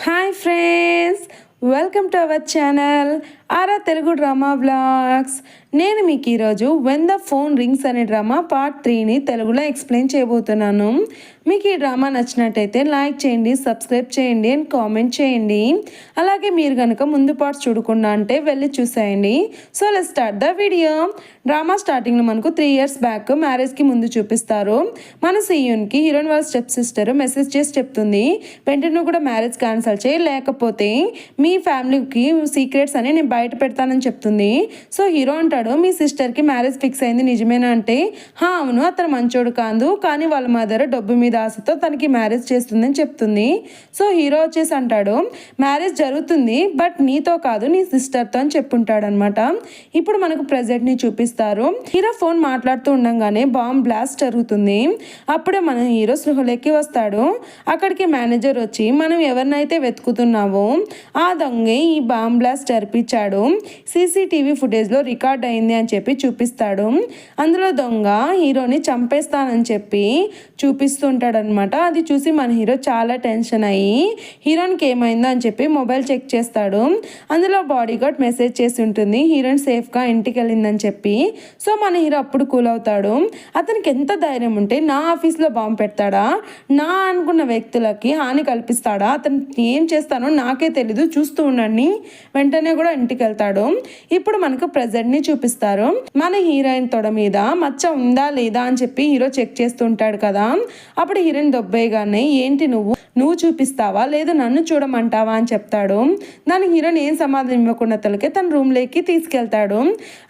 Hi friends, welcome to our channel aura Telugu drama vlogs. నేను మీకు ఈరోజు వెన్ ద ఫోన్ రింగ్స్ అనే drama part 3ని తెలుగులో ఎక్స్ప్లెయిన్ చేయబోతున్నాను. మీకు ఈ డ్రామా నచ్చినట్టయితే లైక్ చేయండి, సబ్స్క్రైబ్ చేయండి అండ్ కామెంట్ చేయండి. అలాగే మీరు కనుక ముందు పార్ట్స్ చూడకుండా అంటే వెళ్ళి చూసేయండి. So let's start the video. Drama స్టార్టింగ్లో మనకు 3 years బ్యాక్ మ్యారేజ్కి ముందు చూపిస్తారు. మన సీయూన్కి హీరోయిన్ వాళ్ళ స్టెప్ సిస్టర్ మెసేజ్ చేసి చెప్తుంది, వెంటనే కూడా మ్యారేజ్ క్యాన్సిల్ చేయి, లేకపోతే మీ ఫ్యామిలీకి సీక్రెట్స్ అని నేను బయట పెడతానని చెప్తుంది. సో హీరో అంటాడు, మీ సిస్టర్కి మ్యారేజ్ ఫిక్స్ అయింది నిజమేనా అంటే, అవును, అతను మంచోడు కాదు, కానీ వాళ్ళ మదర్ డబ్బు మీద ఆశతో తనకి మ్యారేజ్ చేస్తుందని చెప్తుంది. సో హీరో వచ్చేసి అంటాడు, మ్యారేజ్ జరుగుతుంది బట్ నీతో కాదు నీ సిస్టర్తో అని చెప్పుంటాడు అనమాట. ఇప్పుడు మనకు ప్రెజెంట్ని చూపిస్తారు. హీరో ఫోన్ మాట్లాడుతూ ఉండగానే బాంబ్ బ్లాస్ట్ జరుగుతుంది. అప్పుడే మన హీరో సృహలోకి వస్తాడు. అక్కడికి మేనేజర్ వచ్చి, మనం ఎవరినైతే వెతుకుతున్నావో ఆ దొంగే ఈ బాంబ్ బ్లాస్ట్ జరిపించాడు, సీసీటీవీ ఫుటేజ్లో రికార్డ్ అయింది అని చెప్పి చూపిస్తాడు. అందులో దొంగ హీరోని చంపేస్తానని చెప్పి చూపిస్తుంటాడు అనమాట. అది చూసి మన హీరో చాలా టెన్షన్ అయ్యి హీరోయిన్కి ఏమైందో అని చెప్పి మొబైల్ చెక్ చేస్తాడు. అందులో బాడీ గార్డ్ మెసేజ్ చేసి ఉంటుంది, హీరోయిన్ సేఫ్గా ఇంటికి వెళ్ళిందని చెప్పి. సో మన హీరో అప్పుడు కూల్ అవుతాడు. అతనికి ఎంత ధైర్యం ఉంటే నా ఆఫీస్లో బాంబు పెడతాడా, నా అనుకున్న వ్యక్తులకి హాని కల్పిస్తాడా, అతను ఏం చేస్తానో నాకే తెలీదు, చూస్తూ ఉండండి. వెంటనే కూడా ఇంటికి వెళ్తాడు. ఇప్పుడు మనకు ప్రెజెంట్ని చూపిస్తారు. మన హీరోయిన్ తొడ మీద మచ్చ ఉందా లేదా అని చెప్పి హీరో చెక్ చేస్తూ ఉంటాడు కదా. అప్పుడు హీరోయిన్ దొబ్బేయగానే, ఏంటి నువ్వు చూపిస్తావా లేదా నన్ను చూడమంటావా అని చెప్తాడు. దానికి హీరోయిన్ ఏం సమాధానం ఇవ్వకుండా తలకే తన రూమ్లోకి తీసుకెళ్తాడు.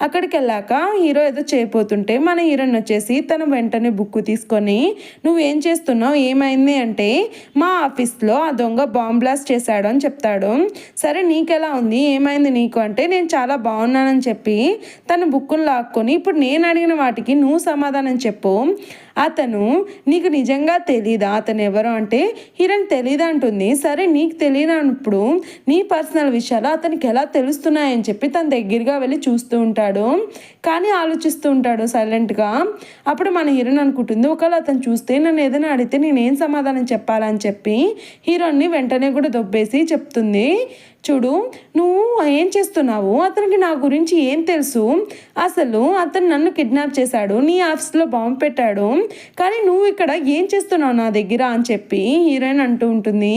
అక్కడికి వెళ్ళాక హీరో ఏదో చేయబోతుంటే మన హీరోయిన్ వచ్చేసి తన వెంటనే బుక్ తీసుకొని, నువ్వేం చేస్తున్నావు, ఏమైంది అంటే, మా ఆఫీస్లో ఆ దొంగ బాంబ్ బ్లాస్ట్ చేశాడు అని చెప్తాడు. సరే నీకెలా ఉంది, ఏమైంది నీకు అంటే, నేను చాలా బాగున్నానని చెప్పి తన బుక్కును లాక్కొని, ఇప్పుడు నేను అడిగిన వాటికి నువ్వు సమాధానం చెప్పు, అతను నీకు నిజంగా తెలీదా, అతను ఎవరు అంటే, హీరోయిన్ తెలీదా అంటుంది. సరే నీకు తెలియనప్పుడు నీ పర్సనల్ విషయాలు అతనికి ఎలా తెలుస్తున్నాయని చెప్పి తన దగ్గరగా వెళ్ళి చూస్తూ ఉంటాడు. కానీ ఆలోచిస్తూ ఉంటాడు సైలెంట్గా. అప్పుడు మన హీరోయిన్ అనుకుంటుంది, ఒకవేళ అతను చూస్తే నన్ను ఏదైనా అడిగితే నేనేం సమాధానం చెప్పాలని చెప్పి హీరోయిన్ని వెంటనే కూడా దొబ్బేసి చెప్తుంది, చూడు నువ్వు ఏం చేస్తున్నావు, అతనికి నా గురించి ఏం తెలుసు, అసలు అతను నన్ను కిడ్నాప్ చేశాడు, నీ ఆఫీస్లో బాంబు పెట్టాడు, కానీ నువ్వు ఇక్కడ ఏం చేస్తున్నావు నా దగ్గర అని చెప్పి హీరోయిన్ అంటూ ఉంటుంది.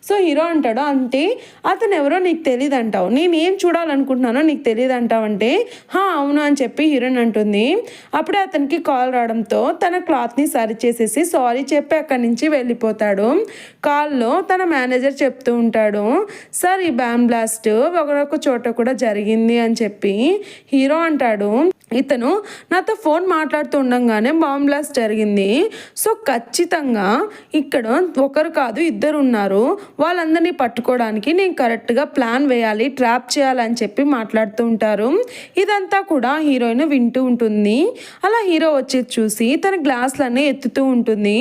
సో హీరో అంటాడు, అంటే అతను ఎవరో నీకు తెలియదు అంటావు, నేను ఏం చూడాలనుకుంటున్నానో నీకు తెలియదు అంటావు అంటే, అవును అని చెప్పి హీరోయిన్ అంటుంది. అప్పుడే అతనికి కాల్ రావడంతో తన క్లాత్ని సరి చేసేసి సారీ చెప్పి అక్కడి నుంచి వెళ్ళిపోతాడు. కాల్లో తన మేనేజర్ చెప్తూ ఉంటాడు, సార్ ఈ బాంబ్ బ్లాస్ట్ ఒకరొక చోట కూడా జరిగింది అని చెప్పి. హీరో అంటాడు, ఇతను నాతో ఫోన్ మాట్లాడుతూ ఉండగానే బాంబ్ బ్లాస్ట్ జరిగింది, సో ఖచ్చితంగా ఇక్కడ ఒకరు కాదు ఇద్దరు ఉన్నారు, వాళ్ళందరినీ పట్టుకోవడానికి నేను కరెక్ట్గా ప్లాన్ వేయాలి, ట్రాప్ చేయాలని చెప్పి మాట్లాడుతూ ఉంటారు. ఇదంతా కూడా హీరోయిన్ వింటూ ఉంటుంది. అలా హీరో వచ్చి చూసి తన గ్లాసులన్నీ ఎత్తుతూ ఉంటుంది.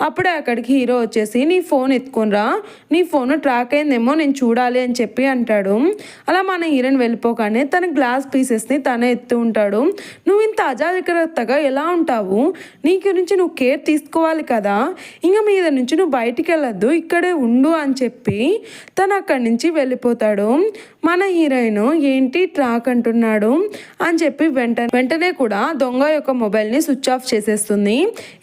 అప్పుడే అక్కడికి హీరో వచ్చేసి, నీ ఫోన్ ఎత్తుకోనరా, నీ ఫోన్ ట్రాక్ అయిందేమో నేను చూడాలి అని చెప్పి అంటాడు. అలా మన హీరోయిన్ వెళ్ళిపోగానే తన గ్లాస్ పీసెస్ని తనే ఎత్తు ఉంటాడు. నువ్వు ఇంత అజాగ్రత్తగా ఎలా ఉంటావు, నీ గురించి నువ్వు కేర్ తీసుకోవాలి కదా, ఇంకా మీద నుంచి నువ్వు బయటికి వెళ్ళొద్దు, ఇక్కడే ఉండు అని చెప్పి తను అక్కడి నుంచి వెళ్ళిపోతాడు. మన హీరోయిన్ ఏంటి ట్రాక్ అంటున్నాడు అని చెప్పి వెంటనే కూడా దొంగ యొక్క మొబైల్ని స్విచ్ ఆఫ్ చేసేస్తుంది.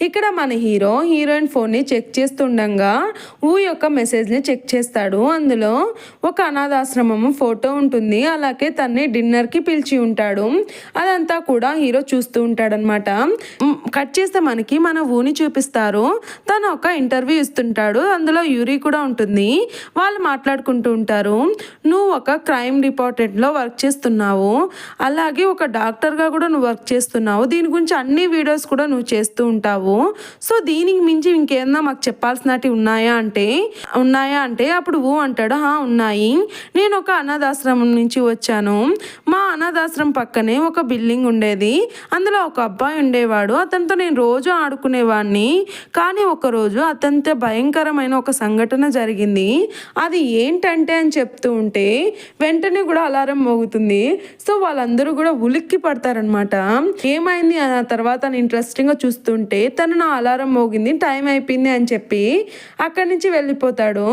ఇక్కడ మన హీరోయిన్ ఫోన్ని చెక్ చేస్తుండగా యొక్క మెసేజ్ని చెక్ చేస్తాడు. అందులో ఒక అనాథాశ్రమం ఫోటో ఉంటుంది, అలాగే తన్ని డిన్నర్కి పిలిచి ఉంటాడు. అదంతా కూడా హీరో చూస్తూ ఉంటాడనమాట. కట్ చేస్తే మనకి మన ఊని చూపిస్తారు. తను ఒక ఇంటర్వ్యూ ఇస్తుంటాడు, అందులో యూరి కూడా ఉంటుంది. వాళ్ళు మాట్లాడుకుంటూ ఉంటారు, నువ్వు ఒక క్రైమ్ డిపార్ట్మెంట్లో వర్క్ చేస్తున్నావు, అలాగే ఒక డాక్టర్గా కూడా నువ్వు వర్క్ చేస్తున్నావు, దీని గురించి అన్ని వీడియోస్ కూడా నువ్వు చేస్తూ ఉంటావు, సో దీనికి మించి ఇంకేమన్నా మాకు చెప్పాల్సినవి ఉన్నాయా అంటే అప్పుడు అంటాడు, ఉన్నాయి, నేను ఒక అనాథాశ్రమం నుంచి వచ్చాను, మా అనాథాశ్రమం పక్కనే ఒక బిల్డింగ్ ఉండేది. అందులో ఒక అబ్బాయి ఉండేవాడు. అతనితో నేను రోజు ఆడుకునేవాడిని. కానీ ఒకరోజు అతనితో భయంకరమైన ఒక సంఘటన జరిగింది. అది ఏంటంటే అని చెప్తూ ఉంటే వెంటనే కూడా అలారం మోగుతుంది. సో వాళ్ళందరూ కూడా ఉలిక్కి పడతారనమాట. ఏమైంది ఆ తర్వాత ఇంట్రెస్టింగ్గా చూస్తుంటే తను నా అలారం మోగింది, టైం అయిపోయింది అని చెప్పి అక్కడి నుంచి వెళ్ళిపోతాడు.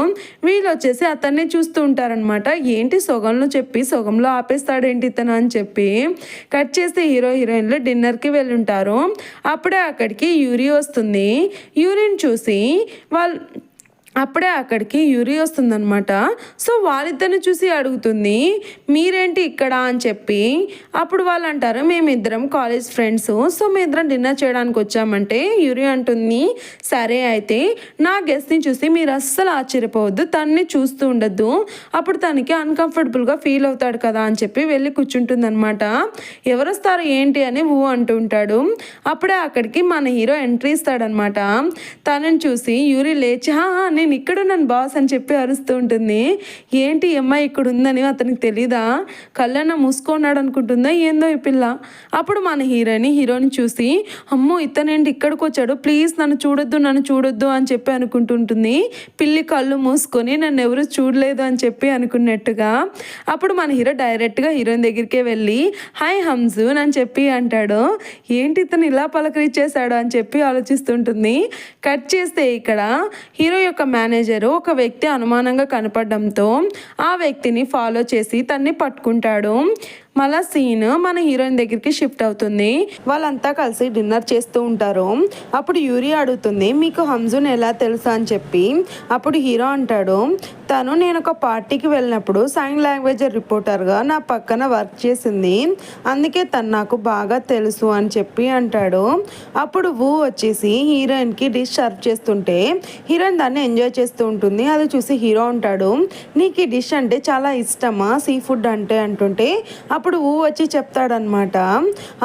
వీళ్ళు వచ్చేసి అతన్ని చూస్తూ ఉంటారనమాట. ఏంటి సొగంలో చెప్పి సొగంలో ఆపేస్తాడేంటి ఇతను అని చెప్పి కట్ చేస్తే హీరో హీరోయిన్లు డిన్నర్కి వెళ్ళి ఉంటారు. అప్పుడే అక్కడికి యూరి వస్తుంది. యూరిని చూసి అక్కడికి యూరి వస్తుందనమాట. సో వాళ్ళిద్దరిని చూసి అడుగుతుంది, మీరేంటి ఇక్కడ అని చెప్పి. అప్పుడు వాళ్ళు అంటారు, మేమిద్దరం కాలేజ్ ఫ్రెండ్స్, సో మేమిద్దరం డిన్నర్ చేయడానికి వచ్చామంటే యూరి అంటుంది, సరే అయితే నా గెస్ట్ని చూసి మీరు అస్సలు ఆశ్చర్యపోవద్దు, తన్ని చూస్తూ ఉండద్దు, అప్పుడు తనకి అన్కంఫర్టబుల్గా ఫీల్ అవుతాడు కదా అని చెప్పి వెళ్ళి కూర్చుంటుంది అనమాట. ఎవరు వస్తారు ఏంటి అని అంటూ ఉంటాడు. అప్పుడే అక్కడికి మన హీరో ఎంట్రీ ఇస్తాడనమాట. తనని చూసి యూరి లేచి నేను ఇక్కడ నన్ను బాస్ అని చెప్పి అరుస్తూ ఉంటుంది. ఏంటి అమ్మాయి ఇక్కడ ఉందని అతనికి తెలీదా, కళ్ళన్న మూసుకున్నాడు అనుకుంటుందా ఏందో ఈ పిల్ల. అప్పుడు మన హీరోని చూసి, అమ్మో ఇతనేంటి ఇక్కడికి వచ్చాడు, ప్లీజ్ నన్ను చూడొద్దు అని చెప్పి అనుకుంటుంటుంది. పిల్లి కళ్ళు మూసుకొని నన్ను ఎవరు చూడలేదు అని చెప్పి అనుకున్నట్టుగా. అప్పుడు మన హీరో డైరెక్ట్గా హీరోయిన్ దగ్గరికే వెళ్ళి హాయ్ హంజు అని చెప్పి అంటాడు. ఏంటి ఇతను ఇలా పలకరించేశాడు అని చెప్పి ఆలోచిస్తుంటుంది. కట్ చేస్తే ఇక్కడ హీరో యొక్క మేనేజరు ఒక వ్యక్తి అనుమానంగా కనపడడంతో ఆ వ్యక్తిని ఫాలో చేసి తన్ని పట్టుకుంటాడు. మళ్ళా సీన్ మన హీరోయిన్ దగ్గరికి షిఫ్ట్ అవుతుంది. వాళ్ళంతా కలిసి డిన్నర్ చేస్తూ ఉంటారు. అప్పుడు యూరి అడుగుతుంది, మీకు హంజున్ ఎలా తెలుసా అని చెప్పి. అప్పుడు హీరో అంటాడు, నేను ఒక పార్టీకి వెళ్ళినప్పుడు సైన్ లాంగ్వేజ్ రిపోర్టర్గా నా పక్కన వర్క్ చేసింది, అందుకే తను నాకు బాగా తెలుసు అని చెప్పి అంటాడు. అప్పుడు వచ్చేసి హీరోయిన్కి డిష్ సర్వ్ చేస్తుంటే హీరోయిన్ దాన్ని ఎంజాయ్ చేస్తూ ఉంటుంది. అది చూసి హీరో అంటాడు, నీకు ఈ డిష్ అంటే చాలా ఇష్టమా, సీ ఫుడ్ అంటే అంటుంటే అప్పుడు వచ్చి చెప్తాడనమాట,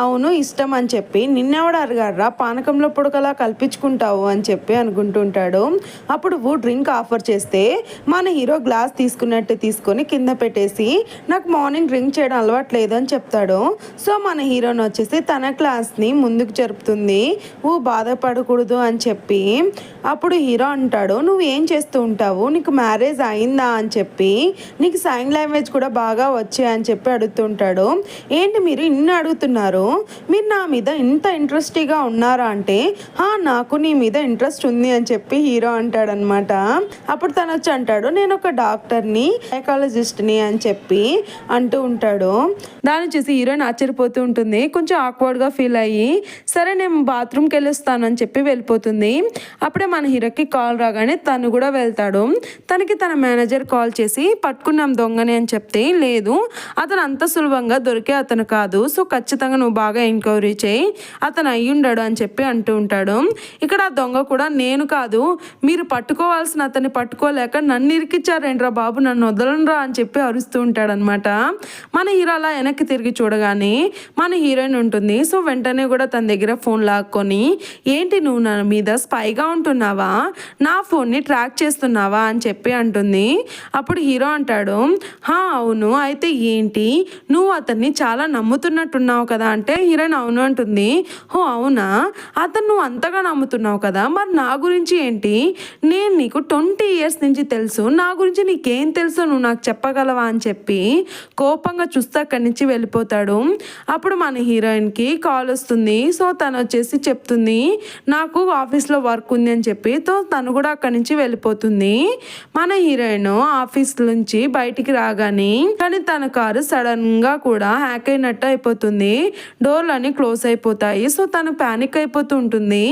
అవును ఇష్టం అని చెప్పి. నిన్నెవడు అడిగాడ్రా పానకంలో పొడకలా కల్పించుకుంటావు అని చెప్పి అనుకుంటుంటాడు. అప్పుడు డ్రింక్ ఆఫర్ చేస్తే మన హీరో గ్లాస్ తీసుకొని కింద పెట్టేసి నాకు మార్నింగ్ డ్రింక్ చేయడం అలవాట్లేదు అని చెప్తాడు. సో మన హీరోని వచ్చేసి తన క్లాస్ని ముందుకు జరుపుతుంది, బాధపడకూడదు అని చెప్పి. అప్పుడు హీరో అంటాడు, నువ్వు ఏం చేస్తూ ఉంటావు, నీకు మ్యారేజ్ అయిందా అని చెప్పి, నీకు సైన్ లాంగ్వేజ్ కూడా బాగా వచ్చే అని చెప్పి అడుగుతుంటాడు. ఏంటి మీరు ఇన్ని అడుగుతున్నారు, మీరు నా మీద ఇంత ఇంట్రెస్టింగ్గా ఉన్నారా అంటే నాకు నీ మీద ఇంట్రెస్ట్ ఉంది అని చెప్పి హీరో అంటాడనమాట. అప్పుడు తను వచ్చి అంటాడు, నేను ఒక డాక్టర్ని, సైకాలజిస్ట్ని అని చెప్పి అంటూ ఉంటాడు. దాన్ని చూసి హీరోయిన్ ఆశ్చర్యపోతూ ఉంటుంది. కొంచెం ఆక్వర్డ్గా ఫీల్ అయ్యి సరే నేను బాత్రూమ్కి వెళ్ళొస్తాను అని చెప్పి వెళ్ళిపోతుంది. అప్పుడే మన హీరోకి కాల్ రాగానే తను కూడా వెళ్తాడు. తనకి తన మేనేజర్ కాల్ చేసి పట్టుకున్నాం దొంగని అని చెప్తే, లేదు అతను అంత సులభంగా దొరికే అతను కాదు, సో ఖచ్చితంగా నువ్వు బాగా ఎంక్వైరీ చేయి, అతను అయ్యి ఉండడు అని చెప్పి అంటూ ఉంటాడు. ఇక్కడ ఆ దొంగ కూడా నేను కాదు, మీరు పట్టుకోవాల్సిన అతన్ని పట్టుకోలేక నన్ను ఇరికిచ్చారేంట్రా బాబు, నన్ను వదలనరా అని చెప్పి అరుస్తూ ఉంటాడనమాట. మన హీరో అలా వెనక్కి తిరిగి చూడగానే మన హీరోయిన్ ఉంటుంది. సో వెంటనే కూడా తన దగ్గర ఫోన్ లాక్కొని, ఏంటి నువ్వు నా మీద స్పైగా ఉంటున్నావా, నా ఫోన్ని ట్రాక్ చేస్తున్నావా అని చెప్పి అంటుంది. అప్పుడు హీరో అంటాడు, అవును అయితే ఏంటి, నువ్వు అతన్ని చాలా నమ్ముతున్నట్టున్నావు కదా అంటే హీరోయిన్ అవును అంటుంది. అవునా, అతను నువ్వు అంతగా నమ్ముతున్నావు కదా, మరి నా గురించి ఏంటి, నేను నీకు 20 years నుంచి తెలుసు, నా గురించి నీకేం తెలుసు, నువ్వు నాకు చెప్పగలవా అని చెప్పి కోపంగా చూస్తే అక్కడి నుంచి వెళ్ళిపోతాడు. అప్పుడు మన హీరోయిన్కి కాల్ వస్తుంది. సో తను వచ్చేసి చెప్తుంది, నాకు ఆఫీస్లో వర్క్ ఉంది అని చెప్పి. తను కూడా అక్కడి నుంచి వెళ్ళిపోతుంది. మన హీరోయిన్ ఆఫీస్ నుంచి బయటికి రాగానే కానీ తన కారు సడన్గా కూడా హ్యాక్ అయినట్టు అయిపోతుంది. డోర్లన్నీ క్లోజ్ అయిపోతాయి. సో తను ప్యానిక్ అయిపోతూ ఉంటుంది,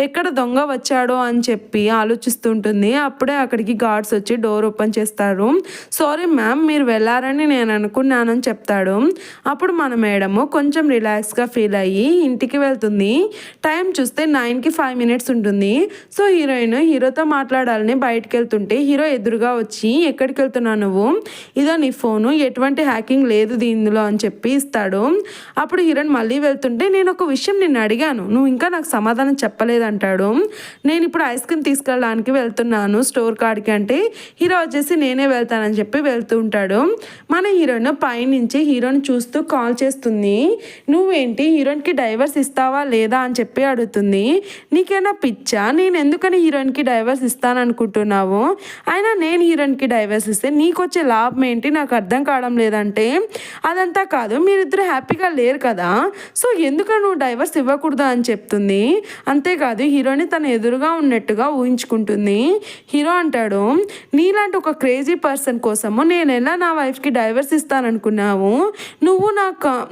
ఎక్కడ దొంగ వచ్చాడో అని చెప్పి ఆలోచిస్తుంటుంది. అప్పుడే అక్కడికి గార్డ్స్ వచ్చి డోర్ ఓపెన్ చేస్తారు. సారీ మ్యామ్, మీరు వెళ్ళారని నేను అనుకున్నానని చెప్తాడు. అప్పుడు మన మేడము కొంచెం రిలాక్స్గా ఫీల్ అయ్యి ఇంటికి వెళ్తుంది. టైం చూస్తే 9కి 5 minutes ఉంటుంది. సో హీరోయిన్ హీరోతో మాట్లాడాలని బయటకు వెళ్తుంటే హీరో ఎదురుగా వచ్చి, ఎక్కడికి వెళ్తున్నావు నువ్వు, ఇదో నీ ఫోను, ఎటువంటి హ్యాకింగ్ లేదు దీని ఇందులో అని చెప్పి ఇస్తాడు. అప్పుడు హీరోయిన్ మళ్ళీ వెళ్తుంటే నేను ఒక విషయం నిన్ను అడిగాను, నువ్వు ఇంకా నాకు సమాధానం చెప్పలేదంటాడు. నేను ఇప్పుడు ఐస్ క్రీమ్ తీసుకెళ్ళడానికి వెళ్తున్నాను స్టోర్ కాడికి అంటే హీరో వచ్చేసి నేనే వెళ్తానని చెప్పి వెళ్తూ ఉంటాడు. మన హీరోయిన్ పైనుంచి హీరోని చూస్తూ కాల్ చేస్తుంది. నువ్వేంటి హీరోయిన్కి డైవర్స్ ఇస్తావా లేదా అని చెప్పి అడుగుతుంది. నీకేనా పిచ్చా, నేను ఎందుకని హీరోయిన్కి డైవర్స్ ఇస్తాననుకుంటున్నావు, అయినా నేను హీరోయిన్కి డైవర్స్ ఇస్తే నీకు వచ్చే లాభం ఏంటి నాకు అర్థం కావడం లేదంటే, అదంతా కాదు మీరిద్దరు హ్యాపీగా లేరు కదా, సో ఎందుకని నువ్వు డైవర్స్ ఇవ్వకూడదు అని చెప్తుంది. అంతేకాదు హీరోని తన ఎదురుగా ఉన్నట్టుగా ఊహించుకుంటుంది. హీరో అంటాడు, నీలాంటి ఒక క్రేజీ పర్సన్ కోసము నేను ఎలా నా వైఫ్కి డైవర్స్ ఇస్తాననుకున్నావు, నువ్వు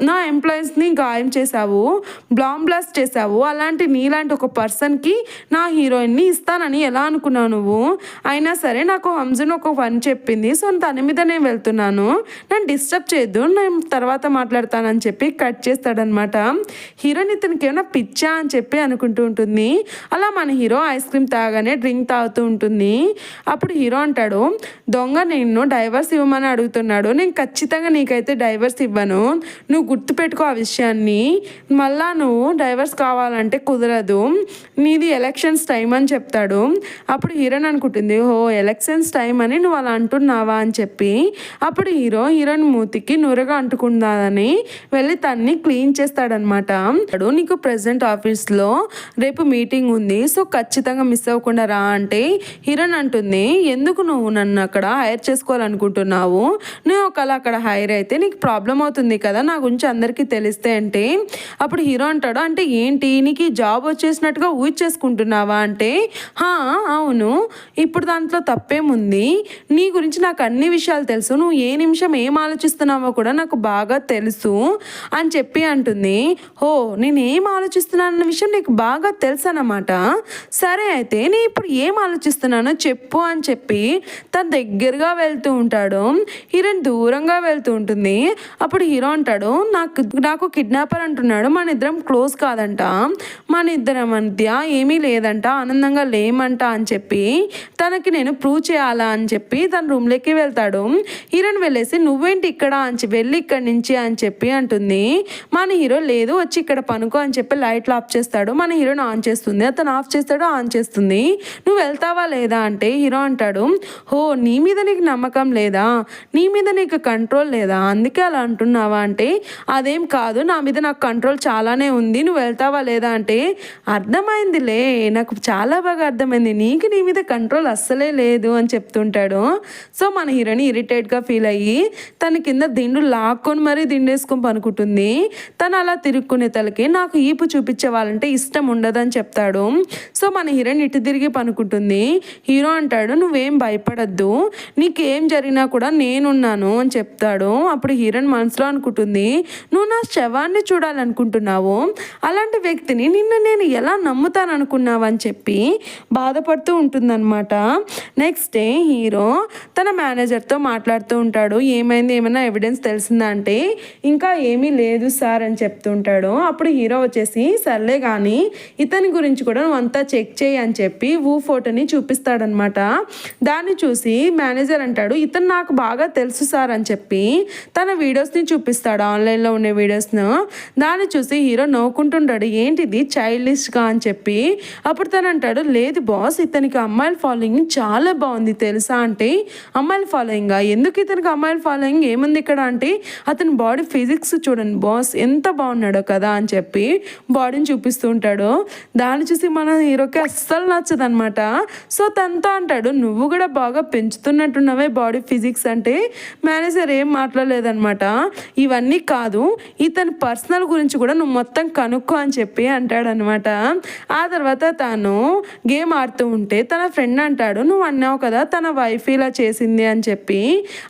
నా ఎంప్లాయీస్ని గాయం చేసావు, బ్లాస్ట్ చేసావు, అలాంటి నీలాంటి ఒక పర్సన్కి నా హీరోయిన్ని ఇస్తానని ఎలా అనుకున్నావు నువ్వు, అయినా సరే నాకు హంజన్ ఒక పని చెప్పింది, సో తన మీద నేను వెళ్తున్నాను, నన్ను డిస్టర్బ్ చేయొద్దు, నేను తర్వాత మాట్లాడతానని చెప్పి కట్ చేస్తాడనమాట. హీరోయిన్ ఇతనికి ఏమైనా పిచ్చా అని చెప్పి అనుకుంటూ ఉంటుంది. అలా మన హీరో ఐస్ క్రీమ్ తాగానే డ్రింక్ తాగుతూ ఉంటుంది. అప్పుడు హీరో అంటాడు, దొంగ నిన్ను డైవర్స్ ఇవ్వమని అడుగుతున్నాడు, నేను ఖచ్చితంగా నీకైతే డైవర్స్ ఇవ్వను, నువ్వు గుర్తుపెట్టుకో ఆ విషయాన్ని, మళ్ళా నువ్వు డైవర్స్ కావాలంటే కుదరదు, నీది ఎలక్షన్స్ టైం అని చెప్తాడు. అప్పుడు హీరోయిన్ అనుకుంటుంది, ఓ ఎలక్షన్స్ టైం అని నువ్వు అలా అంటున్నావా అని చెప్పి. అప్పుడు హీరోయిన్ మూతికి నురగా అంటుకుందాదని వెళ్ళి తన్ని క్లీన్ చేస్తాడనమాట. నీకు ప్రెసిడెంట్ ఆఫీస్లో రేపు మీటింగ్ ఉంది, సో ఖచ్చితంగా మిస్ అవ్వకుండా రా అంటే హీరోయిన్ అంటుంది, ఎందుకు నువ్వు నన్ను అక్కడ హైర్ చేసుకోవాలనుకుంటున్నావు, నువ్వు ఒకవేళ అక్కడ హైర్ అయితే నీకు ప్రాబ్లం అవుతుంది కదా నా గురించి అందరికీ తెలిస్తే అంటే. అప్పుడు హీరో అంటాడు, అంటే ఏంటి నీకు ఈ జాబ్ వచ్చేసినట్టుగా ఊహించేసుకుంటున్నావా అంటే, అవును, ఇప్పుడు దాంట్లో తప్పేముంది, నీ గురించి నాకు అన్ని విషయాలు తెలుసు, నువ్వు ఏ నిమిషం ఏం ఆలోచిస్తున్నావో కూడా నాకు బాగా తెలుసు అని చెప్పి అంటుంది. ఓ నేను ఏం ఆలోచిస్తున్నానన్న విషయం నీకు బాగా తెలుసు అన్నమాట, సరే అయితే నేను ఇప్పుడు ఏం ఆలోచిస్తున్నానో చెప్పు అని చెప్పి తన దగ్గరగా వెళ్తూ ఉంటాడు. హీరోయిన్ దూరంగా వెళ్తూ ఉంటుంది. అప్పుడు హీరో అంటాడు, నాకు కిడ్నాపర్ అంటున్నాడు, మన ఇద్దరం క్లోజ్ కాదంట, మన ఇద్దరం మధ్య ఏమీ లేదంట, ఆనందంగా లేమంట అని చెప్పి తనకి నేను ప్రూవ్ చేయాలా అని చెప్పి తన రూమ్లోకి వెళ్తాడు. హీరోయిన్ వెళ్ళేసి నువ్వేంటి ఇక్కడ అని వెళ్ళి ఇక్కడి నుంచి అని చెప్పి అంటుంది. మన హీరో లేదు వచ్చి ఇక్కడ పనుకో అని చెప్పి లైట్లు ఆఫ్ చేస్తాడు. మన హీరోని ఆన్ చేస్తుంది, అతను ఆఫ్ చేస్తాడు, ఆన్ చేస్తుంది. నువ్వు వెళ్తావా లేదా అంటే హీరో అంటాడు, హో నీ మీద నీకు నమ్మకం లేదా, నీ మీద నీకు కంట్రోల్ లేదా, అందుకే అలా అంటున్నావా అంటే, అదేం కాదు నా మీద నాకు కంట్రోల్ చాలానే ఉంది, నువ్వు వెళ్తావా లేదా అంటే, అర్థమైందిలే నాకు చాలా బాగా అర్థమైంది, నీకు నీ మీద కంట్రోల్ అస్సలే లేదు అని చెప్తుంటాడు. సో మన హీరోని ఇరిటేట్గా ఫీల్ అయ్యి తన కింద దిండు లాక్కొని మరీ దిండేసుకొని పనుకుంటుంది. తను అలా తిరుక్కునే తలకి నాకు ఈపు చూపించే వాళ్ళంటే ఇష్టం ఉండదని చెప్తాడు. సో మన హీరోయిన్ ఇటు తిరిగి పనుకుంటుంది. హీరో అంటాడు, నువ్వేం భయపడద్దు, నీకేం జరిగినా కూడా నేనున్నాను అని చెప్తాడు. అప్పుడు హీరోయిన్ మనసులో అనుకుంటుంది, నువ్వు నా శవాన్ని చూడాలనుకుంటున్నావు, అలాంటి వ్యక్తిని నేను ఎలా నమ్ముతాను అనుకున్నావు అని చెప్పి బాధపడుతూ ఉంటుందన్నమాట. నెక్స్ట్ డే హీరో తన మేనేజర్తో మాట్లాడుతూ ఉంటాడు. ఏమైంది, ఏమైనా ఎవిడెన్స్ తెలిసిందా అంటే, ఇంకా ఏమీ లేదు సార్ అని చెప్తుంటాడు. అప్పుడు హీరో వచ్చేసి సర్లే కానీ ఇతని గురించి కూడా నువ్వు అంతా చెక్ చేయి అని చెప్పి ఫోటోని చూపిస్తాడనమాట. దాన్ని చూసి మేనేజర్ అంటాడు, ఇతను నాకు బాగా తెలుసు సార్ అని చెప్పి తన వీడియోస్ని చూపిస్తాడు, ఆన్లైన్లో ఉండే వీడియోస్ను. దాన్ని చూసి హీరో నవ్వుకుంటుంటాడు, ఏంటిది చైల్డిష్గా అని చెప్పి. అప్పుడు తను అంటాడు, లేదు బాస్ ఇతనికి అమ్మాయిల ఫాలోయింగ్ చాలా బాగుంది తెలుసా అంటే, అమ్మాయిల ఫాలోయింగా, ఎందుకు ఇతనికి అమ్మాయిల ఫాలోయింగ్ ఏముంది ఇక్కడ అంటే, అతని బాడీ ఫిజిక్స్ చూడండి బాస్ ఎంత బాగున్నాడో కదా అని చెప్పి బాడీని చూపిస్తూ ఉంటాడు. దాన్ని చూసి మన హీరోకి అస్సలు నచ్చదనమాట. సో తనతో అంటాడు, నువ్వు కూడా బాగా పెంచుతున్నట్టున్నావే బాడీ ఫిజిక్స్ అంటే. మేనేజర్ ఏం మాట్లాడలేదనమాట. ఇవన్నీ కాదు, ఇతని పర్సనల్ గురించి కూడా నువ్వు మొత్తం కనుక్కో అని చెప్పి అంటాడనమాట. ఆ తర్వాత తను గేమ్ ఆడుతూ ఉంటే తన ఫ్రెండ్ అంటాడు, నువ్వు అన్నావు కదా తన వైఫ్ ఇలా చేసింది అని చెప్పి,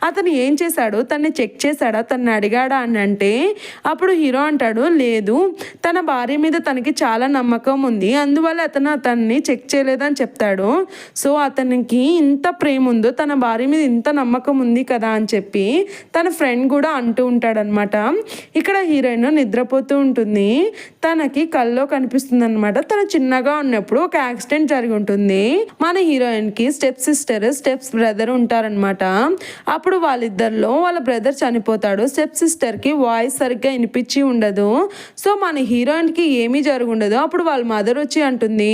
అతను ఏం చేశాడు, తన్ని చెక్ చేశాడా, తన్ని అడిగాడా అని అంటే, అప్పుడు హీరో అంటాడు, లేదు తన భార్య మీద తనకి చాలా నమ్మకం ఉంది, అందువల్ల అతన్ని చెక్ చేయలేదని చెప్తాడు. సో అతనికి ఇంత ప్రేమ ఉందో, తన భార్య మీద ఇంత నమ్మకం ఉంది కదా అని చెప్పి తన ఫ్రెండ్ కూడా అంటూ ఉంటాడనమాట. ఇక్కడ హీరోయిన్ నిద్రపోతూ ఉంటుంది. తనకి కల్లో కనిపిస్తుంది అనమాట, తను చిన్నగా ఉన్నప్పుడు ఒక యాక్సిడెంట్ జరిగి ఉంటుంది. మన హీరోయిన్కి స్టెప్ సిస్టర్ స్టెప్స్ బ్రదర్ ఉంటారనమాట. అప్పుడు వాళ్ళిద్దరిలో వాళ్ళ బ్రదర్ చనిపోతాడు. చేస్తాడు. స్టెప్ సిస్టర్కి వాయిస్ సరిగ్గా వినిపించి ఉండదు. సో మన హీరోయిన్కి ఏమీ జరుగుండదు. అప్పుడు వాళ్ళ మదర్ వచ్చి అంటుంది,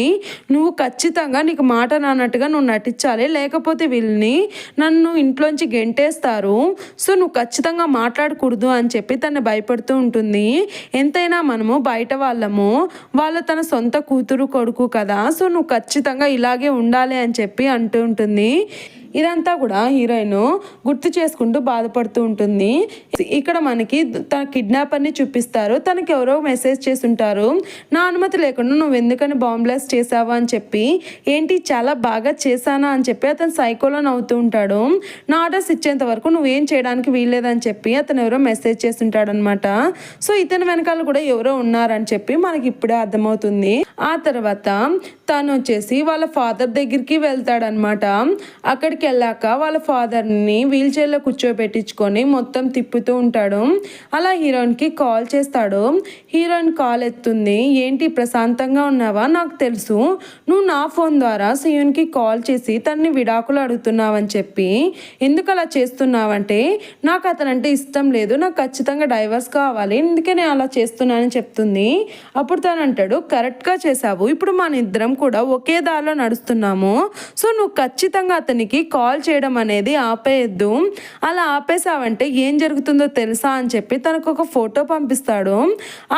నువ్వు ఖచ్చితంగా నీకు మాట నాన్నట్టుగా నువ్వు నటించాలి, లేకపోతే వీళ్ళని నన్ను ఇంట్లోంచి గెంటేస్తారు. సో నువ్వు ఖచ్చితంగా మాట్లాడకూడదు అని చెప్పి తను భయపడుతూ ఉంటుంది. ఎంతైనా మనము బయట వాళ్ళము, వాళ్ళ తన సొంత కూతురు కొడుకు కదా, సో నువ్వు ఖచ్చితంగా ఇలాగే ఉండాలి అని చెప్పి అంటూ ఉంటుంది. ఇదంతా కూడా హీరోయిన్ గుర్తు చేసుకుంటూ బాధపడుతూ ఉంటుంది. ఇక్కడ మనకి తన కిడ్నాపర్ని చూపిస్తారు. తనకి ఎవరో మెసేజ్ చేసి ఉంటారు, నా అనుమతి లేకుండా నువ్వు ఎందుకని బాంబ్ బ్లాస్ట్ చేసావా అని చెప్పి. ఏంటి చాలా బాగా చేశానా అని చెప్పి అతను సైకోలో నవ్వుతూ ఉంటాడు. నా ఆర్డర్స్ ఇచ్చేంత వరకు నువ్వేం చేయడానికి వీల్లేదని చెప్పి అతను ఎవరో మెసేజ్ చేసి ఉంటాడు అనమాట. సో ఇతని వెనకాల కూడా ఎవరో ఉన్నారని చెప్పి మనకి ఇప్పుడే అర్థమవుతుంది. ఆ తర్వాత తను వచ్చేసి వాళ్ళ ఫాదర్ దగ్గరికి వెళ్తాడనమాట. అక్కడికి వెళ్ళాక వాళ్ళ ఫాదర్ని వీల్ చైర్లో కూర్చోబెట్టించుకొని మొత్తం తిప్పుతూ ఉంటాడు. అలా హీరోయిన్కి కాల్ చేస్తాడు. హీరోయిన్ కాల్ ఎత్తుంది. ఏంటి ప్రశాంతంగా ఉన్నావా, నాకు తెలుసు నువ్వు నా ఫోన్ ద్వారా సీయున్కి కాల్ చేసి తనని విడాకులు అడుగుతున్నావని చెప్పి. ఎందుకు అలా చేస్తున్నావంటే నాకు అతనంటే ఇష్టం లేదు, నాకు ఖచ్చితంగా డైవర్స్ కావాలి, అందుకే నేను అలా చేస్తున్నానని చెప్తుంది. అప్పుడు తను అంటాడు, కరెక్ట్గా చేసావు, ఇప్పుడు మన ఇద్దరం కూడా ఒకే దారిలో నడుస్తున్నాము. సో నువ్వు ఖచ్చితంగా అతనికి కాల్ చేయడం అనేది ఆపేయద్దు, అలా ఆపేసావంటే ఏం జరుగుతుందో తెలుసా అని చెప్పి తనకు ఒక ఫోటో పంపిస్తాడు.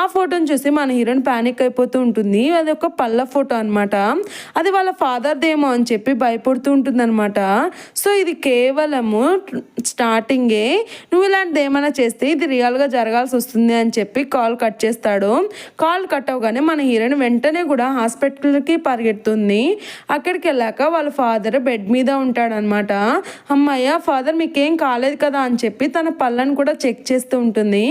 ఆ ఫోటోని చూసి మన హీరోయిన్ ప్యానిక్ అయిపోతూ ఉంటుంది. అది ఒక పళ్ళ ఫోటో అనమాట. అది వాళ్ళ ఫాదర్దేమో అని చెప్పి భయపడుతూ ఉంటుంది అనమాట. సో ఇది కేవలము స్టార్టింగే, నువ్వు ఇలాంటిది ఏమైనా చేస్తే ఇది రియల్గా జరగాల్సి వస్తుంది అని చెప్పి కాల్ కట్ చేస్తాడు. కాల్ కట్ అవగానే మన హీరోయిన్ వెంటనే కూడా హాస్పిటల్కి పరిగెడుతుంది. అక్కడికి వెళ్ళాక వాళ్ళ ఫాదర్ బెడ్ మీద ఉంటాడనమాట. అమ్మయ్య ఫాదర్ మీకేం కాలేదు కదా అని చెప్పి తన పళ్ళను కూడా చెక్ చేస్తూ ఉంటుంది.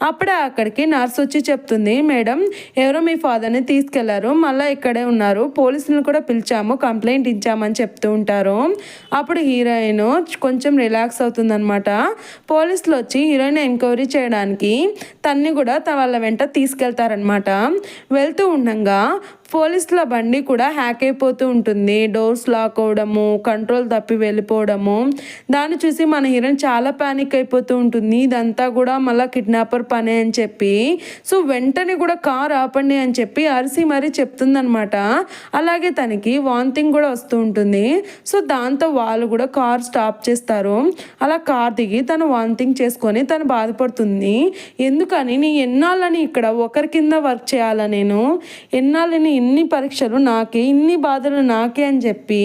అప్పుడే అక్కడికి నర్స్ వచ్చి చెప్తుంది, మేడం ఎవరో మీ ఫాదర్ని తీసుకెళ్లారు, మళ్ళీ ఇక్కడే ఉన్నారు, పోలీసులను కూడా పిలిచాము, కంప్లైంట్ ఇచ్చామని చెప్తూ ఉంటారు. అప్పుడు హీరోయిన్ కొంచెం రిలాక్స్ అవుతుందన్నమాట. పోలీసులు వచ్చి హీరోయిన్ ఎంక్వైరీ చేయడానికి తన్ని కూడా వాళ్ళ వెంట తీసుకెళ్తారనమాట. వెళ్తూ ఉండగా పోలీసుల బండి కూడా హ్యాక్ అయిపోతూ ఉంటుంది. డోర్స్ లాక్ అవడము, కంట్రోల్ తప్పి వెళ్ళిపోవడము. దాన్ని చూసి మన హీరోయిన్ చాలా ప్యానిక్ అయిపోతూ ఉంటుంది. ఇదంతా కూడా మళ్ళీ కిడ్నాపర్ పనే అని చెప్పి. సో వెంటనే కూడా కార్ ఆపండి అని చెప్పి అరిసి మరీ చెప్తుందనమాట. అలాగే తనకి వాంతింగ్ కూడా వస్తూ ఉంటుంది. సో దాంతో వాళ్ళు కూడా కార్ స్టాప్ చేస్తారు. అలా కార్ దిగి తను వాంతింగ్ చేసుకొని తను బాధపడుతుంది. ఎందుకని నీ ఎన్నాళ్ళని ఇక్కడ ఒకరి కింద వర్క్ చేయాలా, నేను ఎన్నాళ్ళని ఇన్ని పరీక్షలు నాకే, ఇన్ని బాధలు నాకే అని చెప్పి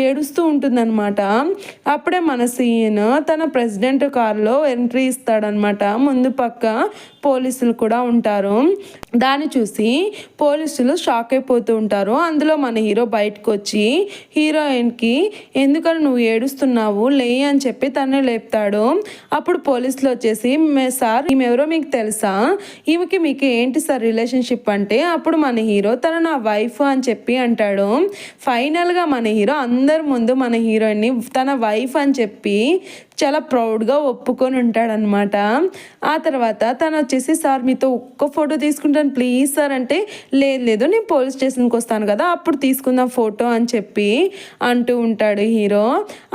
ఏడుస్తూ ఉంటుందన్నమాట. అప్పుడే మన సీన్ తన ప్రెసిడెంట్ కారులో ఎంట్రీ ఇస్తాడనమాట. ముందు పక్క పోలీసులు కూడా ఉంటారు. దాన్ని చూసి పోలీసులు షాక్ అయిపోతూ ఉంటారు. అందులో మన హీరో బయటకు వచ్చి హీరోయిన్కి ఎందుకని నువ్వు ఏడుస్తున్నావు లే అని చెప్పి తనే లేపుతాడు. అప్పుడు పోలీసులు వచ్చేసి, సార్ ఈమె ఎవరో మీకు తెలుసా, ఈమెకి మీకు ఏంటి సార్ రిలేషన్షిప్ అంటే, అప్పుడు మన హీరో తన నా వైఫ్ అని చెప్పి అంటాడు. ఫైనల్గా మన హీరో అందరి ముందు మన హీరోయిన్ని తన వైఫ్ అని చెప్పి చాలా ప్రౌడ్గా ఒప్పుకొని ఉంటాడనమాట. ఆ తర్వాత తను వచ్చేసి, సార్ మీతో ఒక్క ఫోటో తీసుకుంటాను ప్లీజ్ సార్ అంటే, లేదు నేను పోలీస్ స్టేషన్కి వస్తాను కదా అప్పుడు తీసుకుందాం ఫోటో అని చెప్పి అంటూ ఉంటాడు హీరో.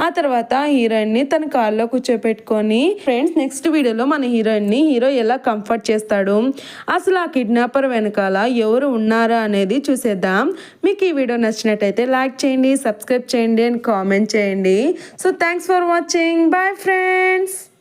ఆ తర్వాత హీరోయిన్ని తన కార్లో కూర్చోపెట్టుకొని, ఫ్రెండ్స్ నెక్స్ట్ వీడియోలో మన హీరోయిన్ని హీరో ఎలా కంఫర్ట్ చేస్తాడు, అసలు ఆ కిడ్నాపర్ వెనకాల ఎవరు ఉన్నారా అనేది చూసేద్దాం. మీకు ఈ వీడియో నచ్చినట్టయితే లైక్ చేయండి, సబ్స్క్రైబ్ చేయండి అండ్ కామెంట్ చేయండి. So thanks for watching. Bye friends.